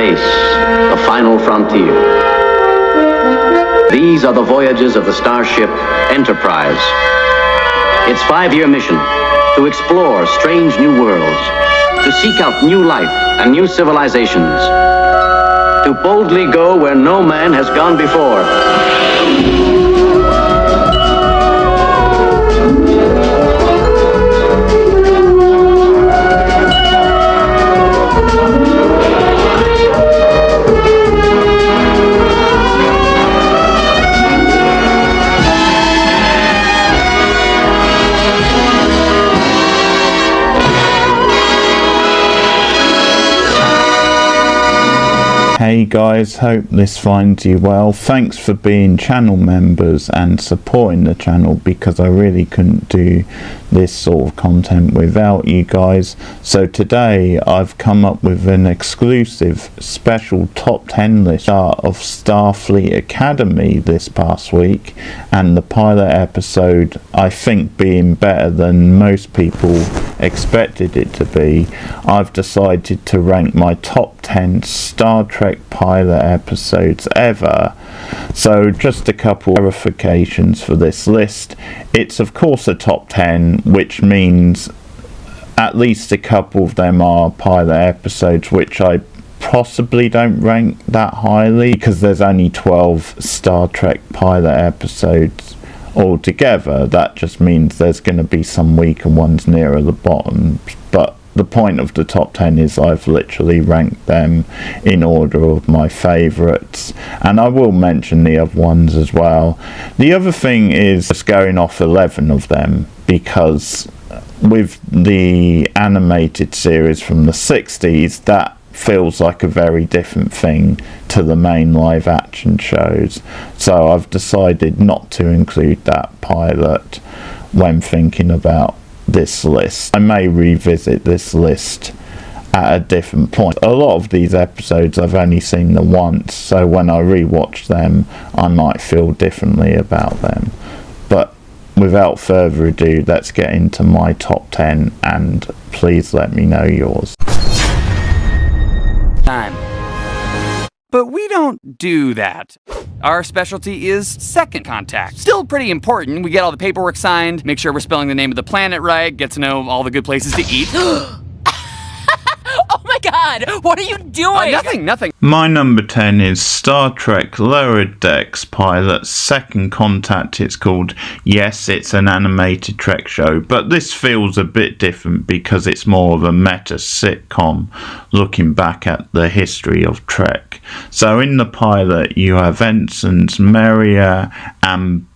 space, the final frontier. These are the voyages of the starship Enterprise. Its 5-year mission, to explore strange new worlds, to seek out new life and new civilizations, to boldly go where no man has gone before. Hey guys, hope this finds you well. Thanks for being channel members and supporting the channel, because I really couldn't do this sort of content without you guys. So today I've come up with an exclusive special top 10 list of Starfleet Academy this past week, and the pilot episode, I think, being better than most people expected it to be, I've decided to rank my top 10 Star Trek pilot episodes ever. So just a couple clarifications for this list. It's of course a top 10, which means at least a couple of them are pilot episodes which I possibly don't rank that highly, because there's only 12 Star Trek pilot episodes altogether. That just means there's going to be some weaker ones nearer the bottom, but the point of the top 10 is I've literally ranked them in order of my favourites, and I will mention the other ones as well. The other thing is just going off 11 of them, because with the animated series from the 60s, that feels like a very different thing to the main live action shows, so I've decided not to include that pilot when thinking about this list. I may revisit this list at a different point. A lot of these episodes I've only seen them once, so when I rewatch them I might feel differently about them. But without further ado, let's get into my top 10, and please let me know yours. Time. But we don't do that. Our specialty is second contact. Still pretty important. We get all the paperwork signed, make sure we're spelling the name of the planet right, get to know all the good places to eat. Oh my god! What are you doing? Nothing. My number 10 is Star Trek Lower Decks pilot Second Contact, it's called. Yes, it's an animated Trek show, but this feels a bit different because it's more of a meta sitcom looking back at the history of Trek. So in the pilot you have ensigns Maria and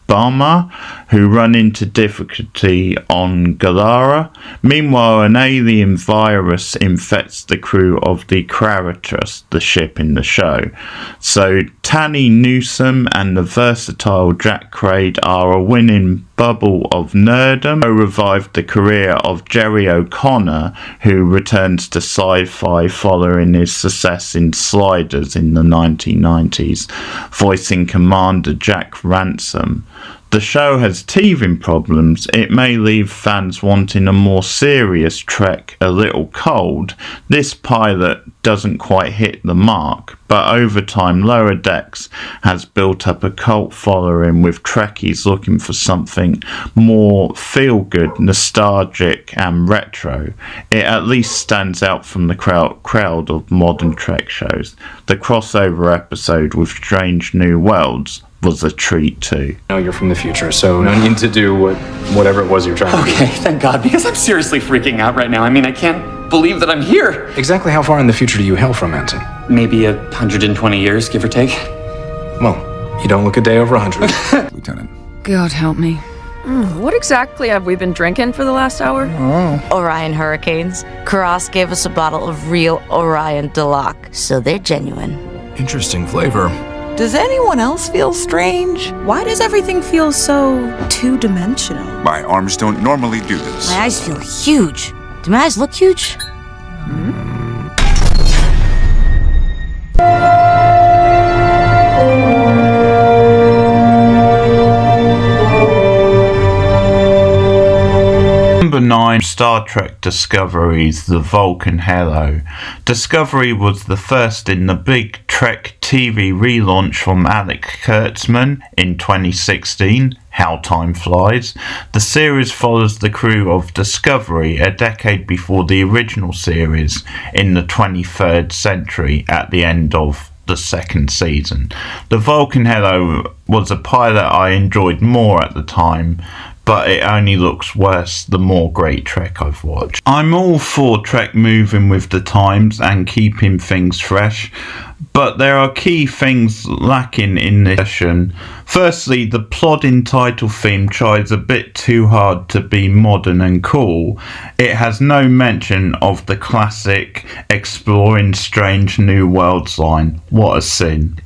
Bama, who run into difficulty on Galara. Meanwhile, an alien virus infects the crew of the Claritas, the ship in the show. So Tanny Newsom and the versatile Jack Quaid are a winning bubble of nerdom, who revived the career of Jerry O'Connor, who returns to Sci-Fi following his success in Sliders in the 1990s, voicing Commander Jack Ransom. The show has teething problems. It may leave fans wanting a more serious Trek a little cold. This pilot doesn't quite hit the mark, but over time Lower Decks has built up a cult following, with Trekkies looking for something more feel-good, nostalgic and retro. It at least stands out from the crowd of modern Trek shows. The crossover episode with Strange New Worlds was a treat too. I know you're from the future, so no need to do whatever it was you're trying to do. Okay, thank God, because I'm seriously freaking out right now. I mean, I can't believe that I'm here. Exactly how far in the future do you hail from, Anson? Maybe 120 years, give or take. Well, you don't look a day over 100. Lieutenant. God help me. What exactly have we been drinking for the last hour? Orion Hurricanes. Karas gave us a bottle of real Orion Delac, so they're genuine. Interesting flavor. Does anyone else feel strange? Why does everything feel so two-dimensional? My arms don't normally do this. My eyes feel huge. Do my eyes look huge? Number 9, Star Trek Discovery's The Vulcan Hello. Discovery was the first in the big Trek TV relaunch from Alex Kurtzman in 2016, How Time Flies. The series follows the crew of Discovery a decade before the original series in the 23rd century at the end of the second season. The Vulcan Hello was a pilot I enjoyed more at the time, but it only looks worse the more great Trek I've watched. I'm all for Trek moving with the times and keeping things fresh, but there are key things lacking in this session. Firstly, the plodding title theme tries a bit too hard to be modern and cool. It has no mention of the classic exploring strange new worlds line. What a sin.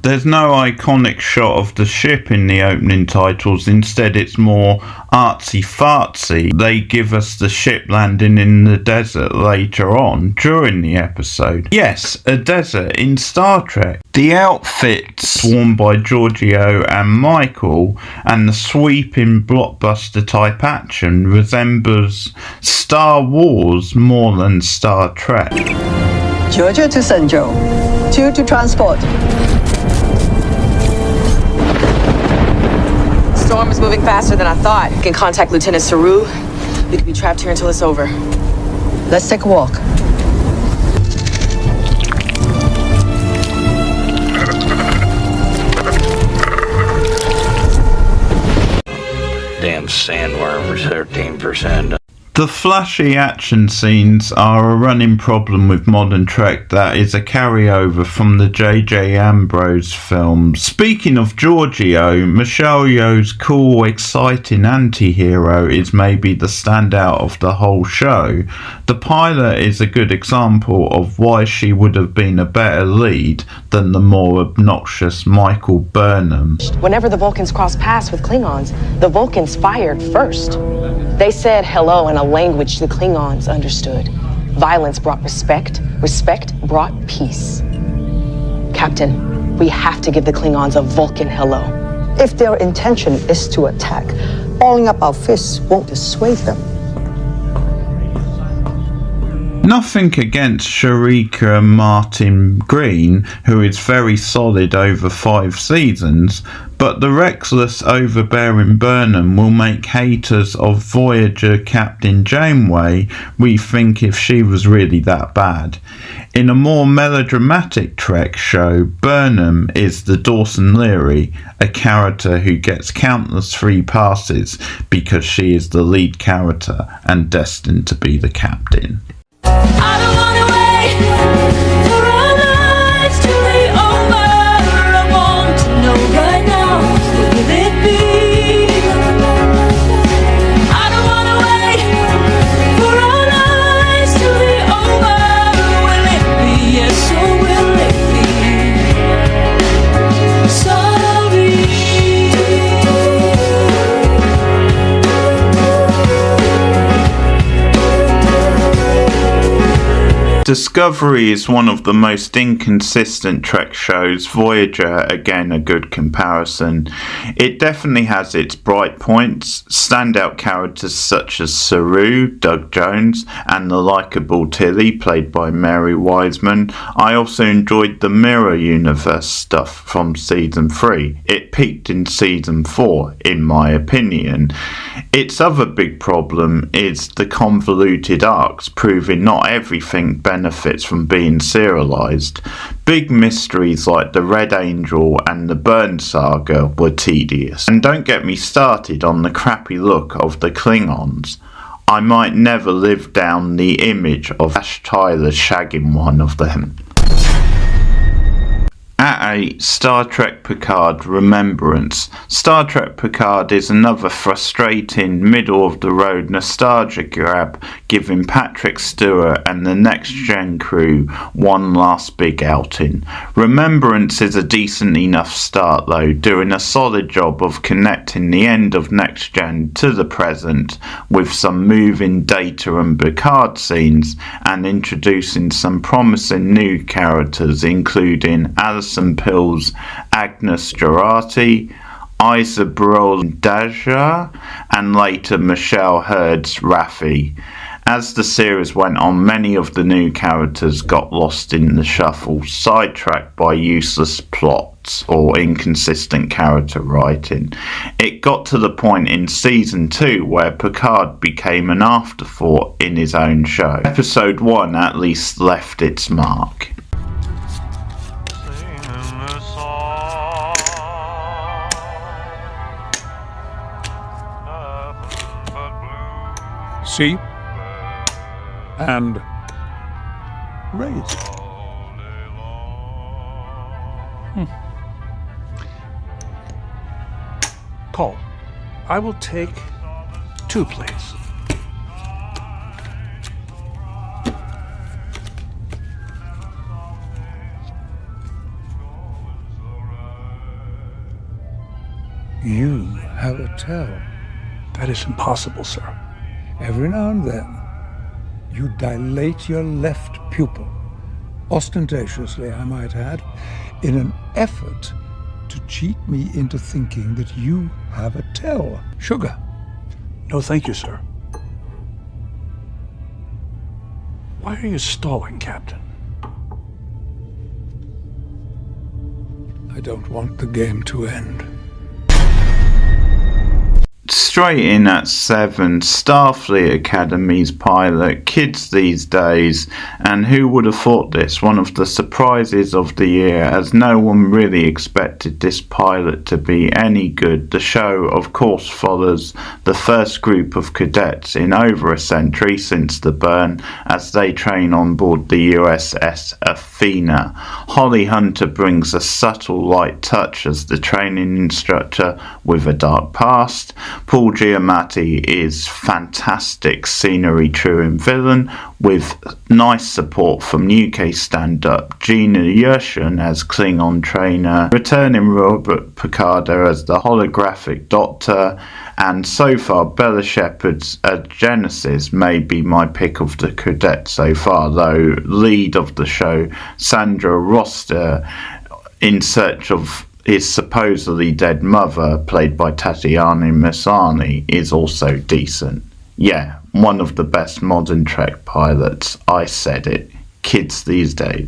There's no iconic shot of the ship in the opening titles, instead it's more artsy-fartsy. They give us the ship landing in the desert later on during the episode. Yes, a desert in Star Trek. The outfits worn by Giorgio and Michael and the sweeping blockbuster type action resembles Star Wars more than Star Trek. Giorgio to Sanjo. 2 to transport. Storm is moving faster than I thought. You can contact Lieutenant Saru. We could be trapped here until it's over. Let's take a walk. Damn sandworms, 13%. The flashy action scenes are a running problem with modern Trek that is a carryover from the J.J. Ambrose films. Speaking of Giorgio, Michelle Yeoh's cool, exciting anti-hero is maybe the standout of the whole show. The pilot is a good example of why she would have been a better lead than the more obnoxious Michael Burnham. Whenever the Vulcans crossed paths with Klingons, the Vulcans fired first. They said hello in a language the Klingons understood. Violence brought respect. Respect brought peace. Captain, we have to give the Klingons a Vulcan hello. If their intention is to attack, balling up our fists won't dissuade them. Nothing against Sharika Martin Green, who is very solid over 5 seasons, but the reckless, overbearing Burnham will make haters of Voyager Captain Janeway rethink if she was really that bad. In a more melodramatic Trek show, Burnham is the Dawson Leary, a character who gets countless free passes because she is the lead character and destined to be the captain. I don't wanna wait for our lives to be over. I want to know right now, what will it be? I don't wanna wait for our lives to be over. Will it be yes or will it be? Sorry. Discovery is one of the most inconsistent Trek shows. Voyager, again, a good comparison. It definitely has its bright points, standout characters such as Saru, Doug Jones, and the likeable Tilly, played by Mary Wiseman. I also enjoyed the Mirror Universe stuff from Season 3. It peaked in Season 4, in my opinion. Its other big problem is the convoluted arcs, proving not everything benefits from being serialized. Big mysteries like the Red Angel and the Burn Saga were tedious. And don't get me started on the crappy look of the Klingons. I might never live down the image of Ash Tyler shagging one of them. At 8, Star Trek Picard Remembrance. Star Trek Picard is another frustrating, middle-of-the-road nostalgia grab, giving Patrick Stewart and the Next Gen crew one last big outing. Remembrance is a decent enough start though, doing a solid job of connecting the end of Next Gen to the present, with some moving Data and Picard scenes, and introducing some promising new characters, including Alison Pill's Agnes Jurati, Isabel Daja, and later Michelle Hurd's Raffi. As the series went on, many of the new characters got lost in the shuffle, sidetracked by useless plots or inconsistent character writing. It got to the point in Season 2 where Picard became an afterthought in his own show. Episode 1 at least left its mark. See? And raise. Call. I will take 2, please. You have a tell. That is impossible, sir. Every now and then, you dilate your left pupil, ostentatiously, I might add, in an effort to cheat me into thinking that you have a tell. Sugar? No, thank you, sir. Why are you stalling, Captain? I don't want the game to end. Straight in at 7, Starfleet Academy's pilot, Kids These Days, and who would have thought this, one of the surprises of the year, as no one really expected this pilot to be any good. The show of course follows the first group of cadets in over a century since the burn, as they train on board the USS Athena. Holly Hunter brings a subtle light touch as the training instructor with a dark past. Paul Giamatti is fantastic scenery truant villain, with nice support from UK stand-up Gina Gershon as Klingon trainer, returning Robert Picardo as the holographic Doctor, and so far Bella Shepherd's Genesis may be my pick of the cadets so far, though lead of the show Sandra Roster in search of his supposedly dead mother, played by Tatiana Maslany, is also decent. Yeah, one of the best modern Trek pilots. I said it. Kids These Days.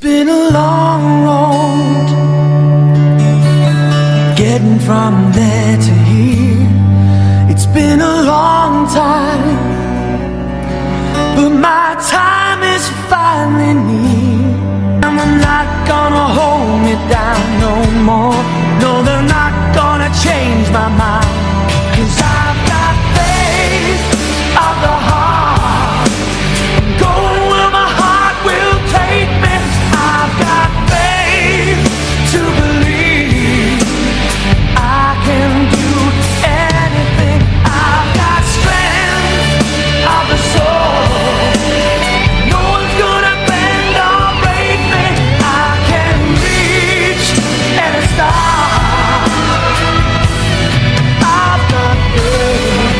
Been a long road getting from there to here. It's been a long time, but my time is finally near. And they're not gonna hold me down no more. No, they're not gonna change my mind. 'Cause I've got faith of the heart. I'm going where my heart will take me. I've got faith to believe I can do anything. I've got strength of the soul. No one's gonna bend or break me. I can reach any star. I've got faith.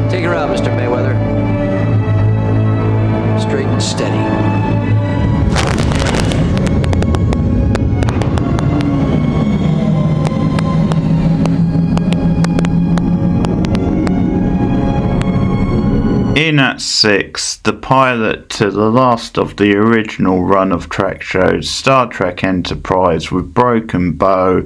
Take her out, Mr. Mayweather. Straight and steady. In at 6, the pilot to the last of the original run of Trek shows, Star Trek Enterprise with Broken Bow,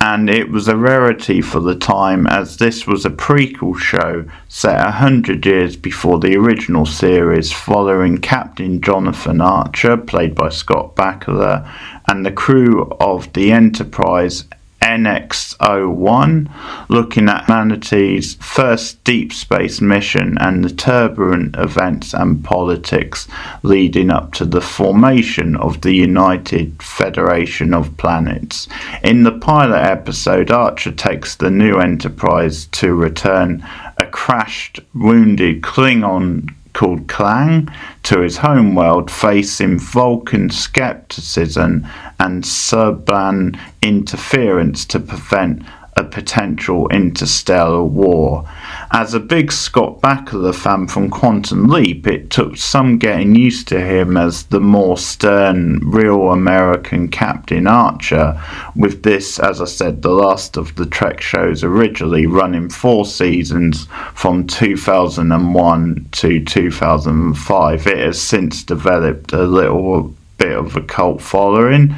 and it was a rarity for the time as this was a prequel show set 100 years before the original series, following Captain Jonathan Archer, played by Scott Bakula, and the crew of the Enterprise NX-01, looking at humanity's first deep space mission and the turbulent events and politics leading up to the formation of the United Federation of Planets. In the pilot episode, Archer takes the new Enterprise to return a crashed, wounded Klingon called Klang to his homeworld, facing Vulcan skepticism and Suban interference to prevent a potential interstellar war. As a big Scott Bakula fan from Quantum Leap, it took some getting used to him as the more stern, real American Captain Archer, with this, as I said, the last of the Trek shows originally running 4 seasons from 2001 to 2005. It has since developed a little bit of a cult following,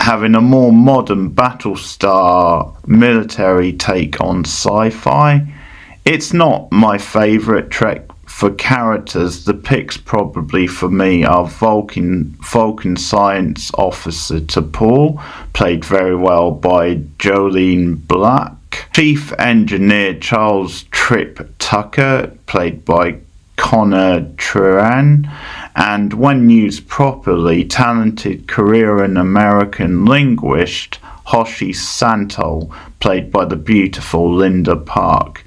having a more modern Battlestar military take on sci-fi. It's not my favourite Trek for characters. The picks probably for me are Vulcan Science Officer T'Pol, played very well by Jolene Black, Chief Engineer Charles Trip Tucker, played by Connor Treran, and when used properly, talented Korean American linguist Hoshi Santo, played by the beautiful Linda Park.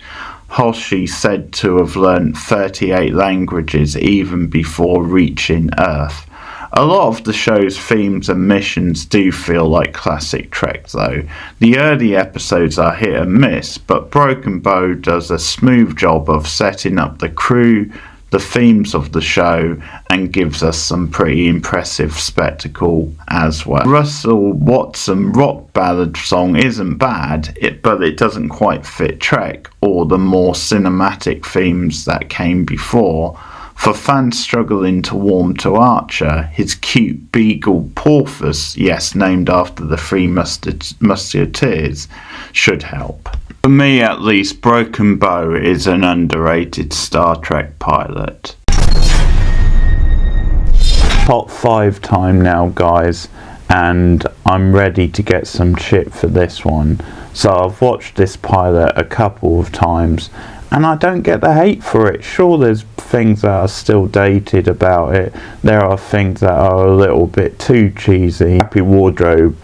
Hoshi said to have learnt 38 languages even before reaching Earth. A lot of the show's themes and missions do feel like classic Trek though. The early episodes are hit and miss, but Broken Bow does a smooth job of setting up the crew, the themes of the show, and gives us some pretty impressive spectacle as well. Russell Watson rock ballad song isn't bad, but it doesn't quite fit Trek or the more cinematic themes that came before. For fans struggling to warm to Archer, his cute beagle Porthos, yes, named after the Three Musketeers, should help. For me at least, Broken Bow is an underrated Star Trek pilot. Top 5 time now, guys, and I'm ready to get some shit for this one. So I've watched this pilot a couple of times and I don't get the hate for it. Sure, there's things that are still dated about it. There are things that are a little bit too cheesy. Happy wardrobe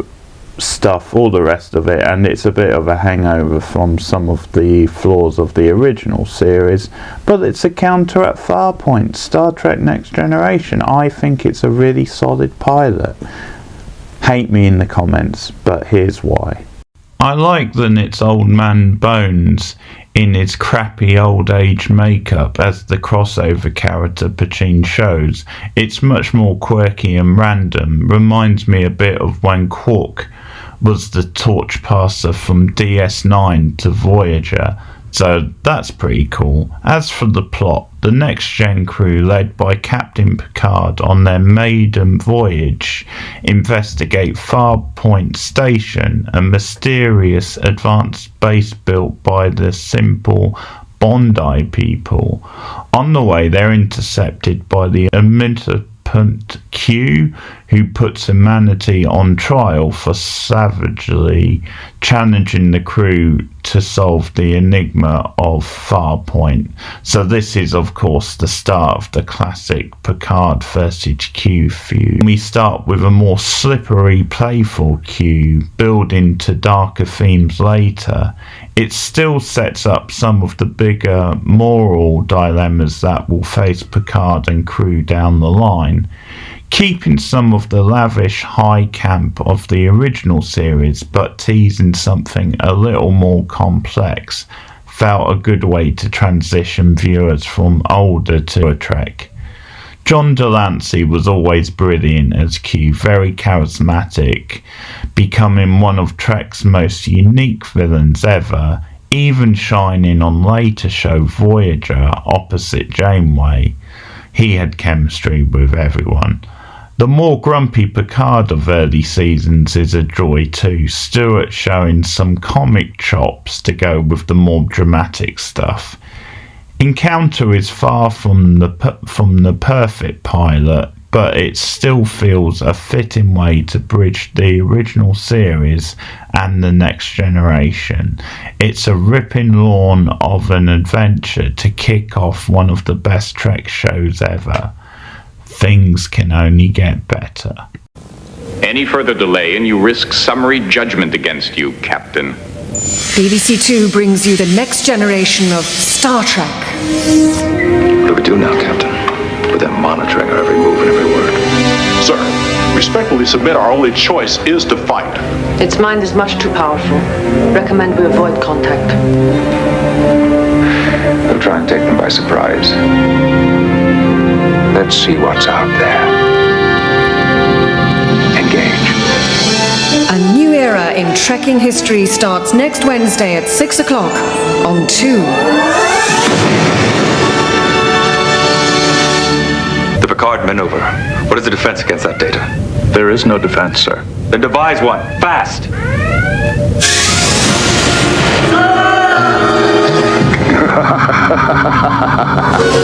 stuff, all the rest of it, and it's a bit of a hangover from some of the flaws of the original series, but it's a counter at Farpoint, Star Trek Next Generation. I think it's a really solid pilot. Hate me in the comments, but here's why. I like that it's old man Bones in his crappy old age makeup as the crossover character Pachin shows. It's much more quirky and random, reminds me a bit of when Quark was the torch passer from DS9 to Voyager, so that's pretty cool. As for the plot, the Next Gen crew, led by Captain Picard on their maiden voyage, investigate Farpoint Station, a mysterious advanced base built by the simple Bondi people. On the way, they're intercepted by the omnipotent Q, who puts humanity on trial for savagely challenging the crew to solve the enigma of Farpoint. So this is of course the start of the classic Picard versus Q feud. We start with a more slippery, playful Q, building to darker themes later. It still sets up some of the bigger moral dilemmas that will face Picard and crew down the line, keeping some of the lavish high camp of the original series but teasing something a little more complex. Felt a good way to transition viewers from older to a Trek. John Delancey was always brilliant as Q, very charismatic, becoming one of Trek's most unique villains ever. even shining on later show Voyager opposite Janeway. He had chemistry with everyone. The more grumpy Picard of early seasons is a joy too, Stewart showing some comic chops to go with the more dramatic stuff. Encounter is far from the perfect pilot, but it still feels a fitting way to bridge the original series and the next generation. It's a ripping lawn of an adventure to kick off one of the best Trek shows ever. Things can only get better. Any further delay and you risk summary judgment against you, Captain. BBC Two brings you the next generation of Star Trek. What do we do now, Captain? With them monitoring our every move and every word. Sir, respectfully submit our only choice is to fight. Its mind is much too powerful. Recommend we avoid contact. We'll try and take them by surprise. Let's see what's out there. Engage. A new era in trekking history starts next Wednesday at 6 o'clock on 2. The Picard maneuver. What is the defense against that data? There is no defense, sir. Then devise one, fast!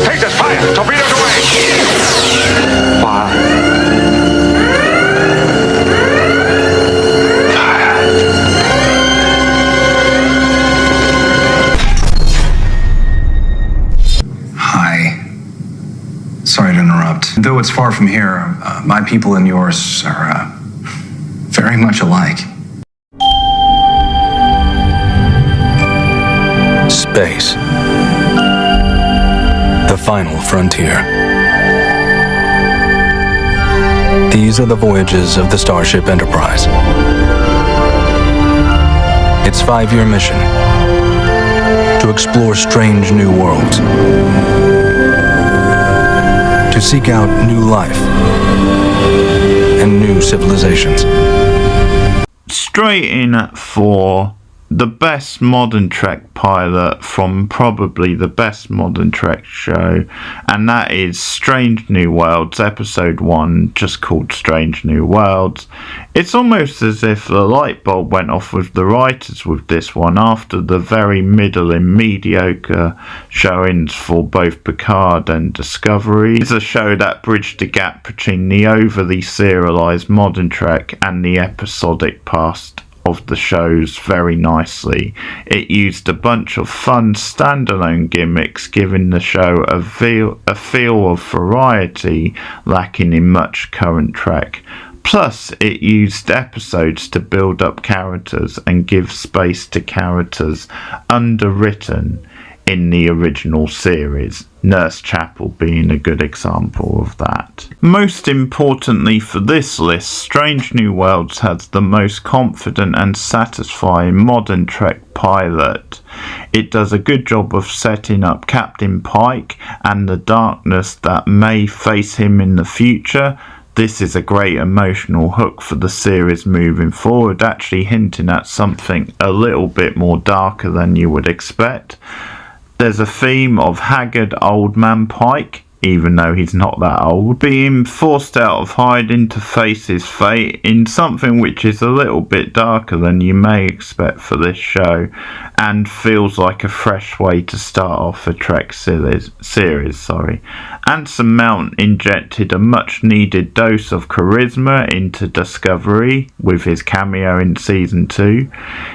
Take this fire! Torpedoes away! Fire. Hi. Sorry to interrupt. Though it's far from here, my people and yours are very much alike. Space. The final frontier. These are the voyages of the Starship Enterprise. Its 5-year mission: to explore strange new worlds, to seek out new life and new civilizations. Straight in at 4, the best modern Trek pilot from probably the best modern Trek show, and that is Strange New Worlds, episode 1, just called Strange New Worlds. It's almost as if the light bulb went off with the writers with this one after the very middle and mediocre showings for both Picard and Discovery. It's a show that bridged the gap between the overly serialised modern Trek and the episodic past of the shows very nicely. It used a bunch of fun standalone gimmicks, giving the show a feel of variety lacking in much current Trek. Plus, it used episodes to build up characters and give space to characters underwritten in the original series, Nurse Chapel being a good example of that. Most importantly for this list, Strange New Worlds has the most confident and satisfying modern Trek pilot. It does a good job of setting up Captain Pike and the darkness that may face him in the future. This is a great emotional hook for the series moving forward, actually hinting at something a little bit more darker than you would expect. There's a theme of haggard old man Pike, even though he's not that old, being forced out of hiding to face his fate in something which is a little bit darker than you may expect for this show, and feels like a fresh way to start off a Trek series. Anson Mount injected a much needed dose of charisma into Discovery with his cameo in season 2.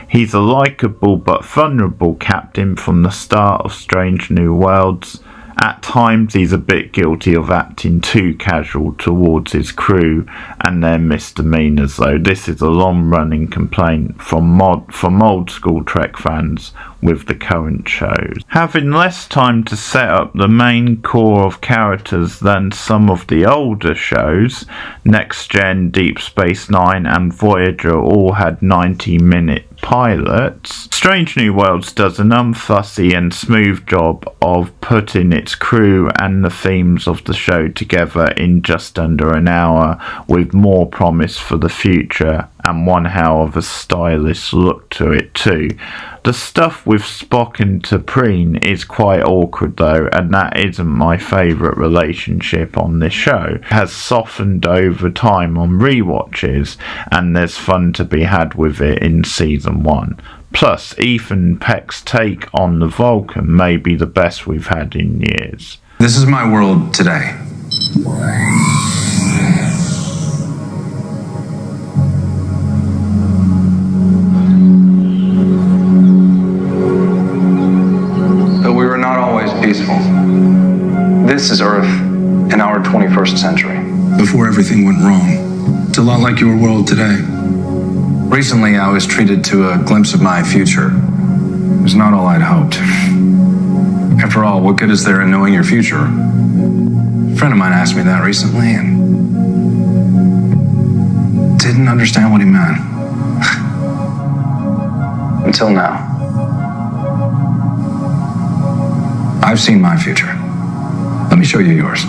He's a likeable but vulnerable captain from the start of Strange New Worlds. At times he's a bit guilty of acting too casual towards his crew and their misdemeanours, though this is a long running complaint from old school Trek fans with the current shows. Having less time to set up the main core of characters than some of the older shows, Next Gen, Deep Space Nine and Voyager all had 90-minute pilots, Strange New Worlds does an unfussy and smooth job of putting its crew and the themes of the show together in just under an hour, with more promise for the future and one hell of a stylish look to it too. The stuff with Spock and T'Pring is quite awkward though, and that isn't my favourite relationship on this show. It has softened over time on rewatches, and there's fun to be had with it in season 1. Plus, Ethan Peck's take on the Vulcan may be the best we've had in years. This is my world today. But we were not always peaceful. This is Earth in our 21st century. Before everything went wrong. It's a lot like your world today. Recently, I was treated to a glimpse of my future. It was not all I'd hoped. After all, what good is there in knowing your future? A friend of mine asked me that recently and didn't understand what he meant. Until now. I've seen my future. Let me show you yours.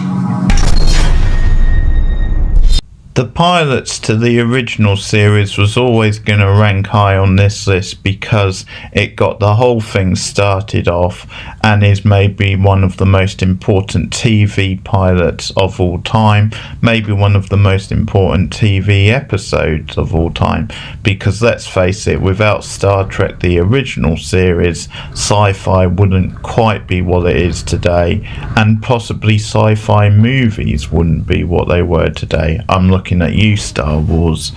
The pilots to the original series was always going to rank high on this list because it got the whole thing started off and is maybe one of the most important TV pilots of all time, maybe one of the most important TV episodes of all time, because let's face it, without Star Trek the original series, sci-fi wouldn't quite be what it is today, and possibly sci-fi movies wouldn't be what they were today. I'm looking at you, Star Wars.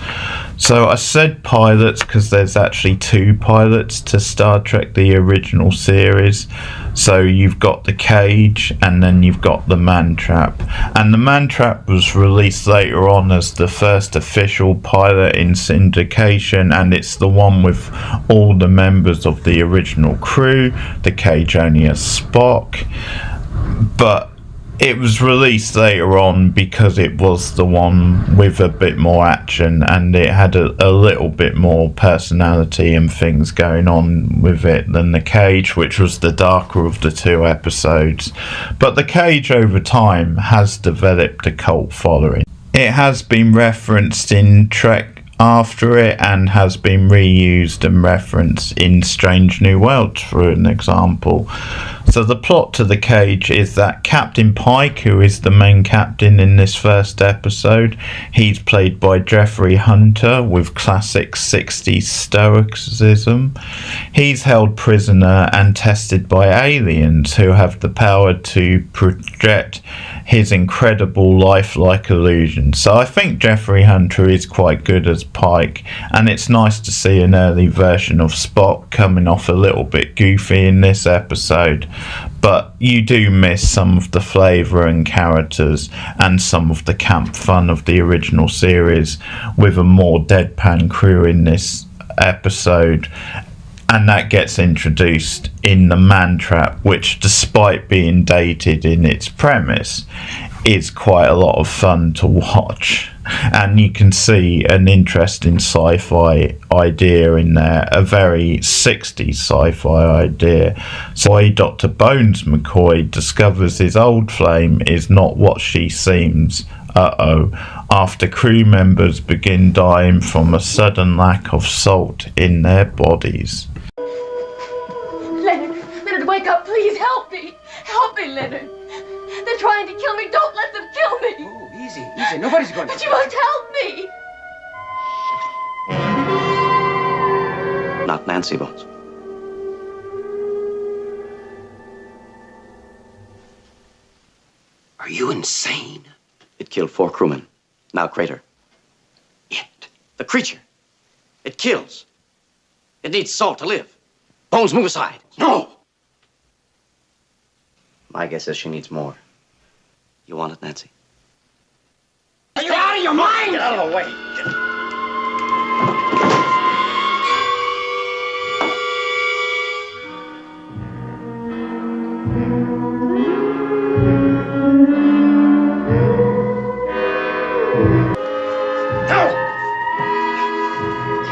So I said pilots because there's actually 2 pilots to Star Trek the original series. So you've got the Cage and then you've got the Man Trap, and the Man Trap was released later on as the first official pilot in syndication, and it's the one with all the members of the original crew. The Cage only has Spock, but it was released later on because it was the one with a bit more action, and it had a little bit more personality and things going on with it than the Cage, which was the darker of the 2 episodes. But the Cage over time has developed a cult following. It has been referenced in Trek after it and has been reused and referenced in Strange New Worlds, for an example. So the plot to the Cage is that Captain Pike, who is the main captain in this first episode, he's played by Jeffrey Hunter with classic 60s stoicism. He's held prisoner and tested by aliens who have the power to project his incredible lifelike illusion. So I think Jeffrey Hunter is quite good as Pike, and it's nice to see an early version of Spock coming off a little bit goofy in this episode. But you do miss some of the flavour and characters and some of the camp fun of the original series with a more deadpan crew in this episode. And that gets introduced in the Man Trap, which, despite being dated in its premise, is quite a lot of fun to watch. And you can see an interesting sci-fi idea in there, a very 60s sci-fi idea. So Dr. Bones McCoy discovers his old flame is not what she seems. After crew members begin dying from a sudden lack of salt in their bodies. Leonard, wake up, please, help me! Help me, Leonard! They're trying to kill me, don't let them kill me! Ooh, easy, nobody's going to... But you must help me! Not Nancy Bones. Are you insane? It killed 4 crewmen. Now crater. It. The creature. It kills. It needs salt to live. Bones, move aside. No! My guess is she needs more. You want it, Nancy? Are you out of your mind? Get out of the way.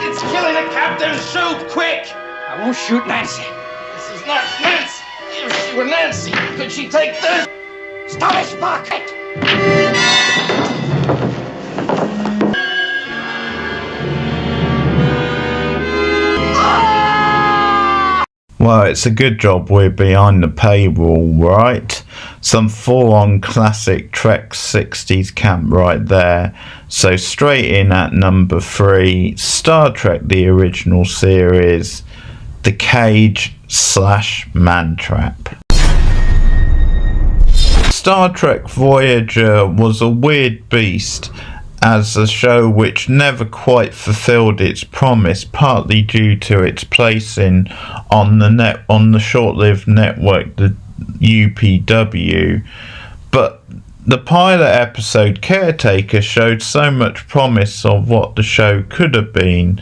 It's killing the captain! Shoot, quick! I won't shoot Nancy. This is not Nancy. If she were Nancy, could she take this? Stop it, Spock! Well, it's a good job we're behind the paywall, right? Some full-on classic Trek 60s camp right there. So straight in at number 3, Star Trek the original series, The Cage / Man Trap. Star Trek Voyager was a weird beast as a show which never quite fulfilled its promise, partly due to its placing on the short-lived network, the UPW. But the pilot episode Caretaker showed so much promise of what the show could have been.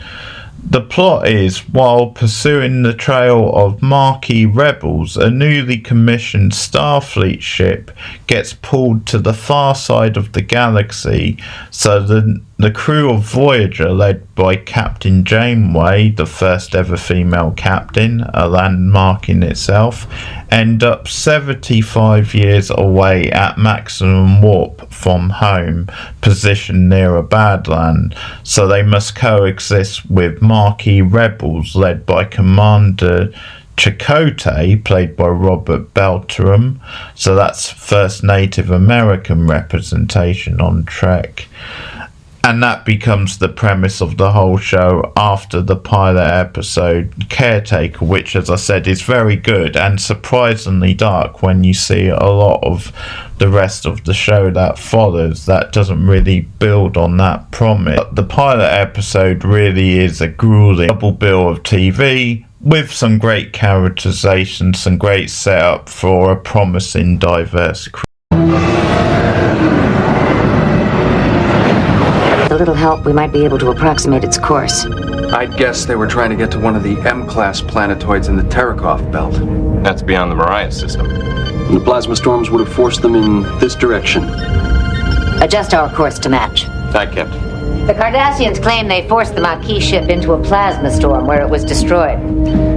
The plot is, while pursuing the trail of marquee rebels, a newly commissioned Starfleet ship gets pulled to the far side of the galaxy, so the crew of Voyager, led by Captain Janeway, the first ever female captain, a landmark in itself, end up 75 years away at maximum warp from home, positioned near a badland, so they must coexist with marquee rebels led by Commander Chakotay, played by Robert Beltram, so that's first Native American representation on Trek. And that becomes the premise of the whole show after the pilot episode Caretaker, which, as I said, is very good and surprisingly dark when you see a lot of the rest of the show that follows that doesn't really build on that promise. But the pilot episode really is a grueling double bill of TV with some great characterization, some great setup for a promising diverse crew. With a little help, we might be able to approximate its course. I'd guess they were trying to get to one of the M-class planetoids in the Terekov belt. That's beyond the Mariah system. And the plasma storms would have forced them in this direction. Adjust our course to match. Aye, Captain. The Cardassians claim they forced the Maquis ship into a plasma storm where it was destroyed.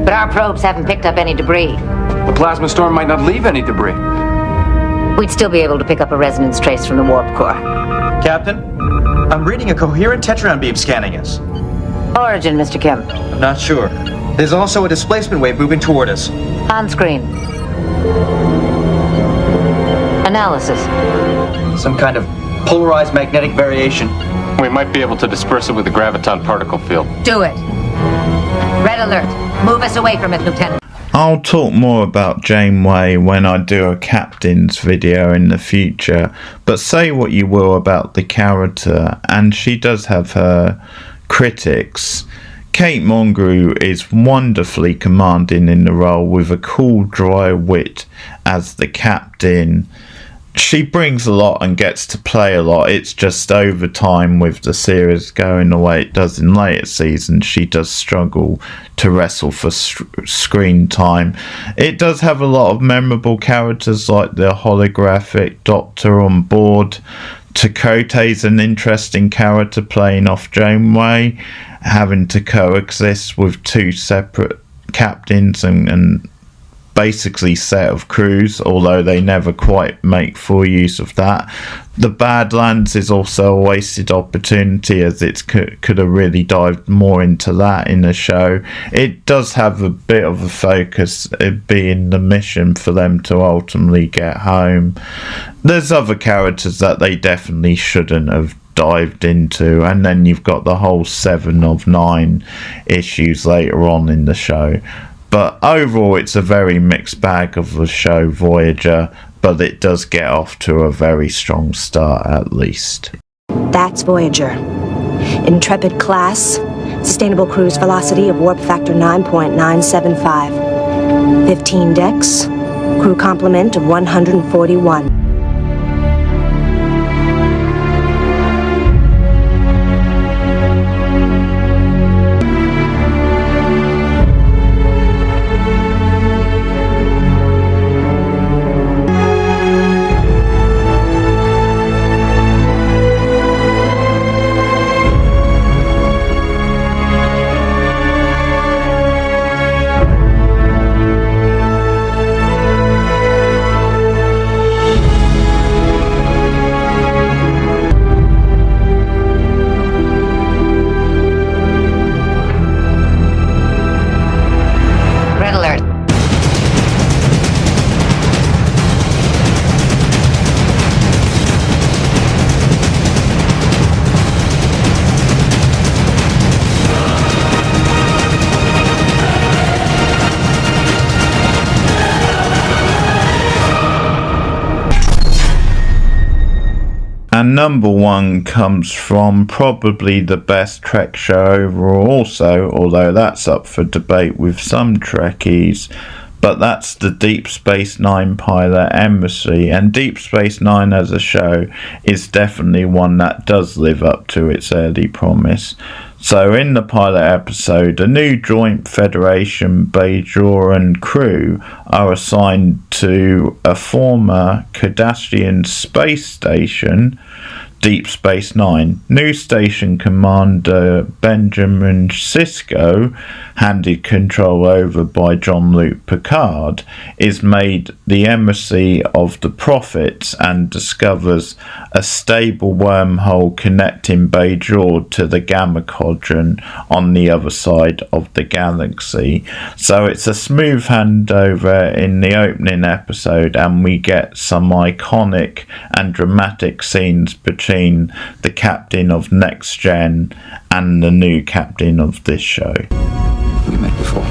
But our probes haven't picked up any debris. The plasma storm might not leave any debris. We'd still be able to pick up a resonance trace from the warp core. Captain, I'm reading a coherent tetron beam scanning us. Origin, Mr. Kim. I'm not sure. There's also a displacement wave moving toward us. On screen. Analysis. Some kind of polarized magnetic variation. We might be able to disperse it with the graviton particle field. Do it. Red alert. Move us away from it, Lieutenant. I'll talk more about Janeway when I do a captain's video in the future, but say what you will about the character, and she does have her critics. Kate Mulgrew is wonderfully commanding in the role with a cool, dry wit as the captain. She brings a lot and gets to play a lot. It's just over time with the series going the way it does in later seasons, she does struggle to wrestle for screen time. It does have a lot of memorable characters like the holographic Doctor on board. Chakotay's an interesting character playing off Janeway, having to coexist with two separate captains and basically set of crews, although they never quite make full use of that. The Badlands is also a wasted opportunity, as it could have really dived more into that in the show. It does have a bit of a focus, it being the mission for them to ultimately get home. There's other characters that they definitely shouldn't have dived into, and then you've got the whole 7 of 9 issues later on in the show. But overall, it's a very mixed bag of the show, Voyager, but it does get off to a very strong start at least. That's Voyager. Intrepid class, sustainable cruise velocity of warp factor 9.975. 15 decks, crew complement of 141. And number one comes from probably the best Trek show overall also, although that's up for debate with some Trekkies. But that's the Deep Space Nine pilot Embassy, and Deep Space Nine as a show is definitely one that does live up to its early promise. So in the pilot episode, a new Joint Federation Bajoran crew are assigned to a former Cardassian space station, Deep Space Nine. New station commander Benjamin Sisko, handed control over by Jean-Luc Picard, is made the emissary of the Prophets and discovers a stable wormhole connecting Bajor to the Gamma Quadrant on the other side of the galaxy. So it's a smooth handover in the opening episode, and we get some iconic and dramatic scenes between the captain of Next Gen and the new captain of this show. We met before.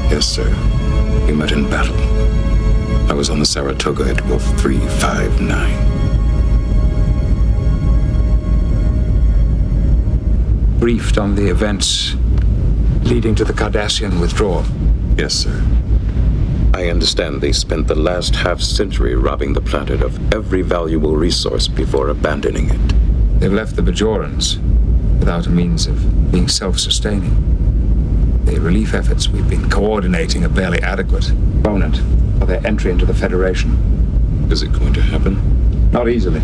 Yes, sir. We met in battle. I was on the Saratoga at Wolf 359. Briefed on the events leading to the Cardassian withdrawal. Yes, sir. I understand they spent the last half-century robbing the planet of every valuable resource before abandoning it. They've left the Bajorans without a means of being self-sustaining. The relief efforts we've been coordinating are barely adequate. Opponent for their entry into the Federation. Is it going to happen? Not easily.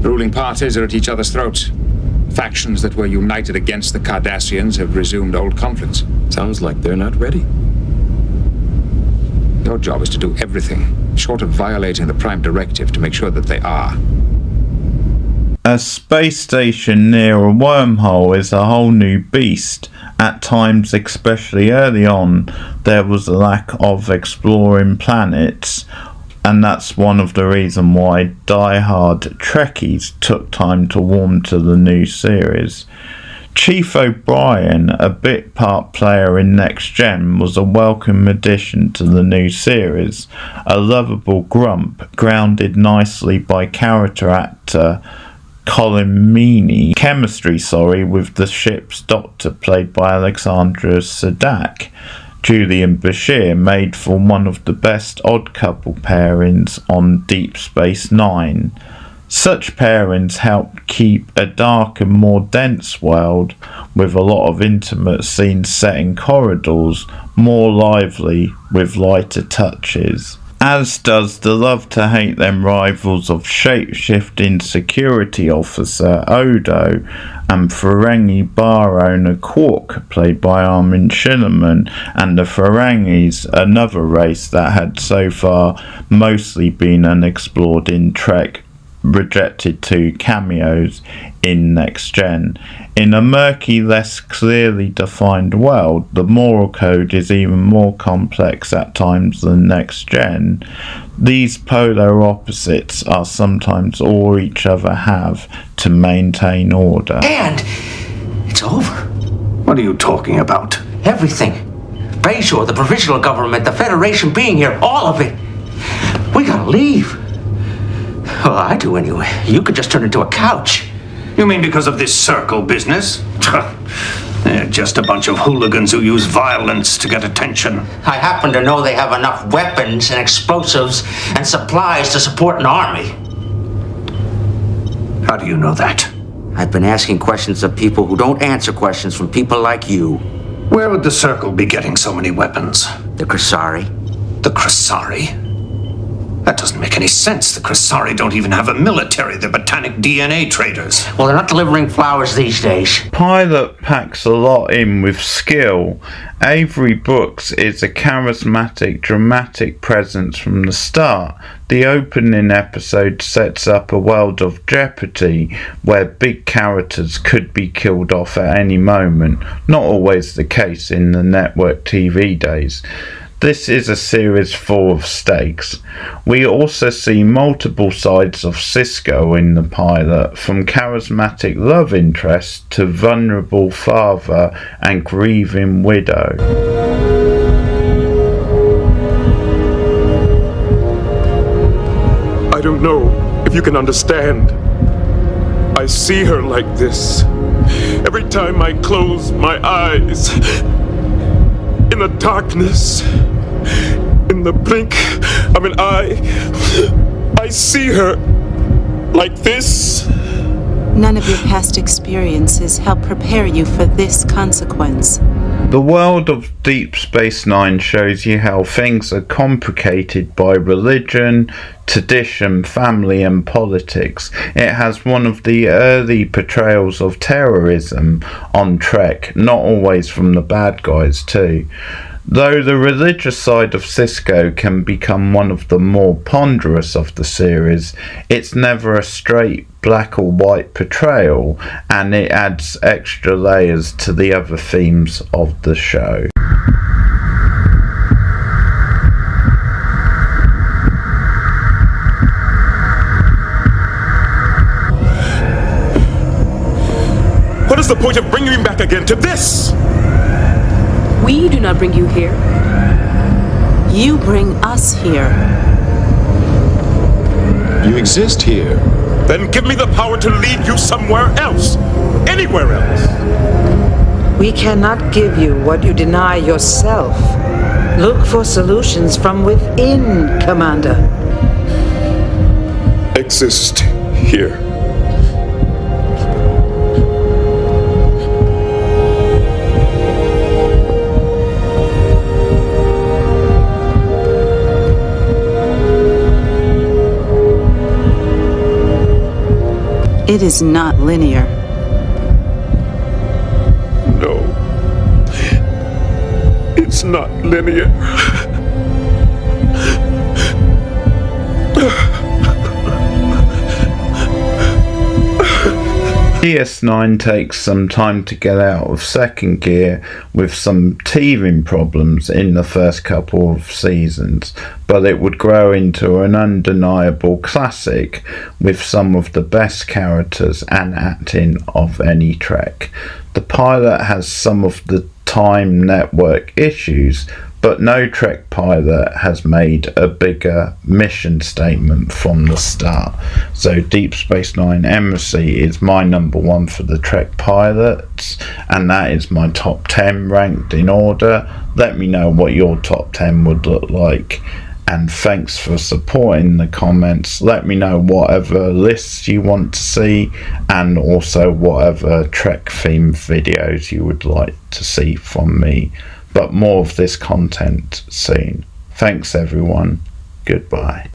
Ruling parties are at each other's throats. Factions that were united against the Cardassians have resumed old conflicts. Sounds like they're not ready. Your job is to do everything, short of violating the Prime Directive, to make sure that they are. A space station near a wormhole is a whole new beast. At times, especially early on, there was a lack of exploring planets, and that's one of the reasons why die-hard Trekkies took time to warm to the new series. Chief O'Brien, a bit part player in Next Gen, was a welcome addition to the new series, a lovable grump grounded nicely by character actor Colin Meaney, chemistry with the ship's doctor played by Alexandra Sadak. Julian Bashir made for one of the best odd couple pairings on Deep Space Nine. Such pairings help keep a dark and more dense world, with a lot of intimate scenes set in corridors, more lively with lighter touches. As does the love-to-hate them rivals of shape-shifting security officer Odo and Ferengi bar owner Quark, played by Armin Shimmerman, and the Ferengis, another race that had so far mostly been unexplored in Trek, rejected 2 cameos in Next Gen. In a murky, less clearly defined world, the moral code is even more complex at times than Next Gen. These polar opposites are sometimes all each other have to maintain order. And it's over. What are you talking about? Everything. Bajor, the provisional government, the Federation being here, all of it. We gotta leave. Well, I do anyway. You could just turn into a couch. You mean because of this circle business? They're just a bunch of hooligans who use violence to get attention. I happen to know they have enough weapons and explosives and supplies to support an army. How do you know that? I've been asking questions of people who don't answer questions from people like you. Where would the circle be getting so many weapons? The Krasari. The Krasari? That doesn't make any sense. The Krasari don't even have a military. They're botanic DNA traders. Well, they're not delivering flowers these days. Pilot packs a lot in with skill. Avery Brooks is a charismatic, dramatic presence from the start. The opening episode sets up a world of jeopardy where big characters could be killed off at any moment. Not always the case in the network TV days. This is a series full of stakes. We also see multiple sides of Sisko in the pilot, from charismatic love interest to vulnerable father and grieving widow. I don't know if If you can understand, I see her like this. Every time I close my eyes, in the darkness, in the blink of an eye, I see her like this. None of your past experiences help prepare you for this consequence. The world of Deep Space Nine shows you how things are complicated by religion, tradition, family and politics. It has one of the early portrayals of terrorism on Trek, not always from the bad guys too. Though the religious side of Cisco can become one of the more ponderous of the series, it's never a straight black or white portrayal, and it adds extra layers to the other themes of the show. What is the point of bringing me back again to this? We do not bring you here. You bring us here. You exist here. Then give me the power to lead you somewhere else. Anywhere else. We cannot give you what you deny yourself. Look for solutions from within, Commander. Exist here. It is not linear. No. It's not linear. DS9 takes some time to get out of second gear with some teething problems in the first couple of seasons, but it would grow into an undeniable classic with some of the best characters and acting of any Trek. The pilot has some of the Time Network issues, but no Trek pilot has made a bigger mission statement from the start. So Deep Space Nine Embassy is my number one for the Trek pilots, and that is my top 10 ranked in order. Let me know what your top 10 would look like, and thanks for supporting the comments. Let me know whatever lists you want to see, and also whatever Trek themed videos you would like to see from me. But more of this content soon. Thanks everyone. Goodbye.